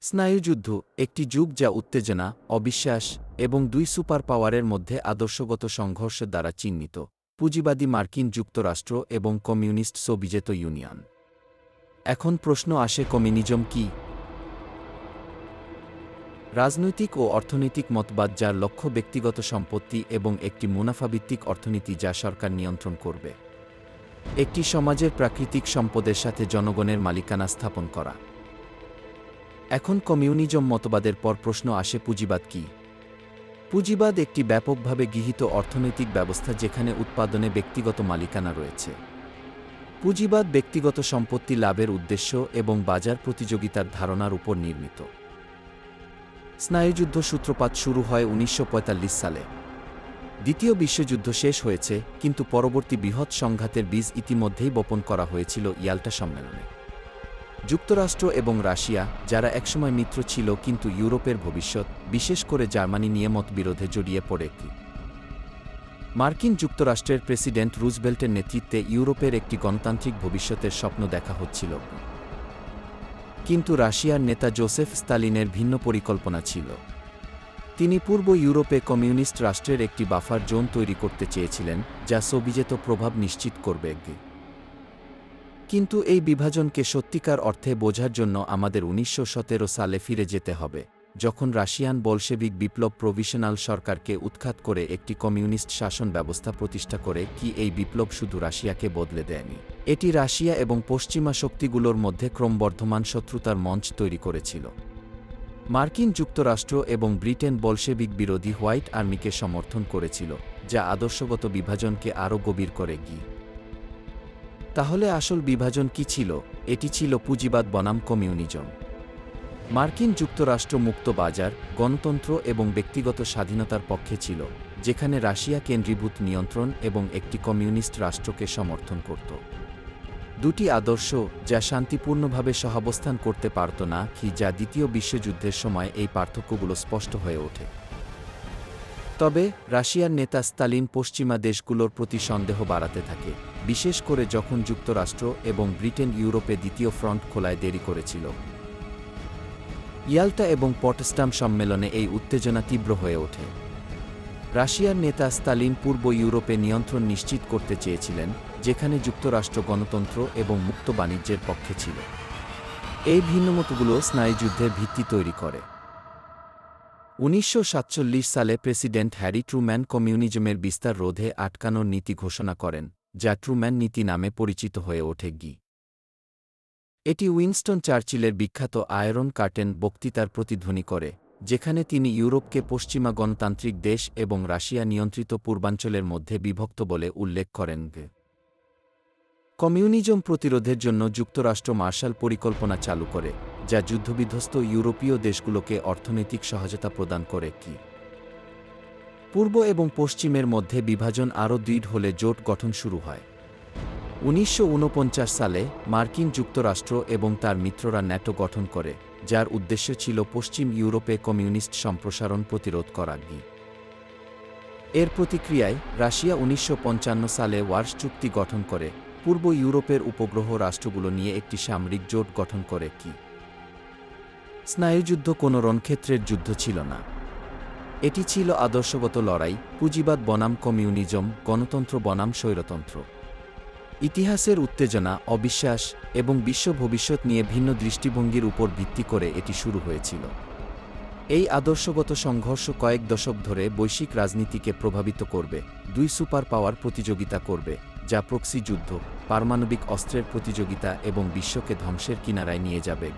স্নায়ুযুদ্ধ একটি যুগ যা উত্তেজনা, অবিশ্বাস এবং দুই সুপার পাওয়ারের মধ্যে আদর্শগত সংঘর্ষ দ্বারা চিহ্নিত, পুঁজিবাদী মার্কিন যুক্তরাষ্ট্র এবং কমিউনিস্ট সোভিয়েত ইউনিয়ন। এখন প্রশ্ন আসে, কমিউনিজম কি? রাজনৈতিক ও অর্থনৈতিক মতবাদ যার লক্ষ্য ব্যক্তিগত সম্পত্তি এবং একটি মুনাফাভিত্তিক অর্থনীতি যা সরকার নিয়ন্ত্রণ করবে। একটি সমাজের প্রাকৃতিক সম্পদের সাথে জনগণের মালিকানা স্থাপন করা। এখন কমিউনিজম মতবাদের পর প্রশ্ন আসে, পুঁজিবাদ কি? পুঁজিবাদ একটি ব্যাপকভাবে গৃহীত অর্থনৈতিক ব্যবস্থা যেখানে উৎপাদনে ব্যক্তিগত মালিকানা রয়েছে। পুঁজিবাদ ব্যক্তিগত সম্পত্তি লাভের উদ্দেশ্য এবং বাজার প্রতিযোগিতার ধারণার উপর নির্মিত। স্নায়ুযুদ্ধ সূত্রপাত শুরু হয় ১৯৪৫ সালে। দ্বিতীয় বিশ্বযুদ্ধ শেষ হয়েছে, কিন্তু পরবর্তী বৃহৎ সংঘাতের বীজ ইতিমধ্যেই বপন করা হয়েছিল ইয়াল্টা সম্মেলনে। যুক্তরাষ্ট্র এবং রাশিয়া, যারা একসময় মিত্র ছিল কিন্তু ইউরোপের ভবিষ্যৎ, বিশেষ করে জার্মানি নিয়ে মতবিরোধে জড়িয়ে পড়ে। মার্কিন যুক্তরাষ্ট্রের প্রেসিডেন্ট রুজভেল্টের নেতৃত্বে ইউরোপের একটি গণতান্ত্রিক ভবিষ্যতের স্বপ্ন দেখা হচ্ছিল, কিন্তু রাশিয়ার নেতা জোসেফ স্তালিনের ভিন্ন পরিকল্পনা ছিল। তিনি পূর্ব ইউরোপে কমিউনিস্ট রাষ্ট্রের একটি বাফার জোন তৈরি করতে চেয়েছিলেন, যা সোভিয়েত প্রভাব নিশ্চিত করবে। কিন্তু এই বিভাজনকে সত্যিকার অর্থে বোঝার জন্য আমাদের ১৯১৭ সালে ফিরে যেতে হবে, যখন রাশিয়ান বলশেভিক বিপ্লব প্রভিশনাল সরকারকে উৎখাত করে একটি কমিউনিস্ট শাসন ব্যবস্থা প্রতিষ্ঠা করে। এই বিপ্লব শুধু রাশিয়াকে বদলে দেয়নি, এটি রাশিয়া এবং পশ্চিমা শক্তিগুলোর মধ্যে ক্রমবর্ধমান শত্রুতার মঞ্চ তৈরি করেছিল। মার্কিন যুক্তরাষ্ট্র এবং ব্রিটেন বলশেভিক বিরোধী হোয়াইট আর্মিকে সমর্থন করেছিল, যা আদর্শগত বিভাজনকে আরও গভীর করে। তাহলে আসল বিভাজন কি ছিল? এটি ছিল পুঁজিবাদ বনাম কমিউনিজম। মার্কিন যুক্তরাষ্ট্র মুক্ত বাজার, গণতন্ত্র এবং ব্যক্তিগত স্বাধীনতার পক্ষে ছিল, যেখানে রাশিয়া কেন্দ্রীভূত নিয়ন্ত্রণ এবং একটি কমিউনিস্ট রাষ্ট্রকে সমর্থন করত। দুটি আদর্শ যা শান্তিপূর্ণভাবে সহাবস্থান করতে পারত না, যা দ্বিতীয় বিশ্বযুদ্ধের সময় এই পার্থক্যগুলো স্পষ্ট হয়ে ওঠে। তবে রাশিয়ার নেতা স্তালিন পশ্চিমা দেশগুলোর প্রতি সন্দেহ বাড়াতে থাকে, বিশেষ করে যখন যুক্তরাষ্ট্র এবং ব্রিটেন ইউরোপে দ্বিতীয় ফ্রন্ট খোলায় দেরি করেছিল। ইয়াল্টা এবং পটসডাম সম্মেলনে এই উত্তেজনা তীব্র হয়ে ওঠে। রাশিয়ার নেতা স্তালিন পূর্ব ইউরোপে নিয়ন্ত্রণ নিশ্চিত করতে চেয়েছিলেন, যেখানে যুক্তরাষ্ট্র গণতন্ত্র এবং মুক্ত বাণিজ্যের পক্ষে ছিল। এই ভিন্নমতগুলো স্নায়ুযুদ্ধের ভিত্তি তৈরি করে। ১৯৪৭ সালে প্রেসিডেন্ট হ্যারি ট্রুম্যান কমিউনিজমের বিস্তার রোধে আটকানোর নীতি ঘোষণা করেন, যা ট্রুম্যান নীতি নামে পরিচিত হয়ে ওঠে। এটি উইনস্টন চার্চিলের বিখ্যাত আয়রন কার্টেন বক্তৃতার প্রতিধ্বনি করে, যেখানে তিনি ইউরোপকে পশ্চিমা গণতান্ত্রিক দেশ এবং রাশিয়া নিয়ন্ত্রিত পূর্বাঞ্চলের মধ্যে বিভক্ত বলে উল্লেখ করেন। কমিউনিজম প্রতিরোধের জন্য যুক্তরাষ্ট্র মার্শাল পরিকল্পনা চালু করে, যা যুদ্ধবিধ্বস্ত ইউরোপীয় দেশগুলোকে অর্থনৈতিক সহায়তা প্রদান করে। পূর্ব এবং পশ্চিমের মধ্যে বিভাজন আরও দৃঢ় হলে জোট গঠন শুরু হয়। ১৯৪৯ সালে মার্কিন যুক্তরাষ্ট্র এবং তার মিত্ররা ন্যাটো গঠন করে, যার উদ্দেশ্য ছিল পশ্চিম ইউরোপে কমিউনিস্ট সম্প্রসারণ প্রতিরোধ করা। এর প্রতিক্রিয়ায় রাশিয়া ১৯৫৫ সালে ওয়ার্স চুক্তি গঠন করে, পূর্ব ইউরোপের উপগ্রহ রাষ্ট্রগুলো নিয়ে একটি সামরিক জোট গঠন করে। স্নায়ুযুদ্ধ কোনো রণক্ষেত্রের যুদ্ধ ছিল না, এটি ছিল আদর্শগত লড়াই, পুঁজিবাদ বনাম কমিউনিজম, গণতন্ত্র বনাম স্বৈরতন্ত্র। ইতিহাসের উত্তেজনা, অবিশ্বাস এবং বিশ্ব ভবিষ্যৎ নিয়ে ভিন্ন দৃষ্টিভঙ্গির উপর ভিত্তি করে এটি শুরু হয়েছিল। এই আদর্শগত সংঘর্ষ কয়েক দশক ধরে বৈশ্বিক রাজনীতিকে প্রভাবিত করবে। দুই সুপার পাওয়ার প্রতিযোগিতা করবে, যা প্রক্সি যুদ্ধ, পারমাণবিক অস্ত্রের প্রতিযোগিতা এবং বিশ্বকে ধ্বংসের কিনারায় নিয়ে যাবে।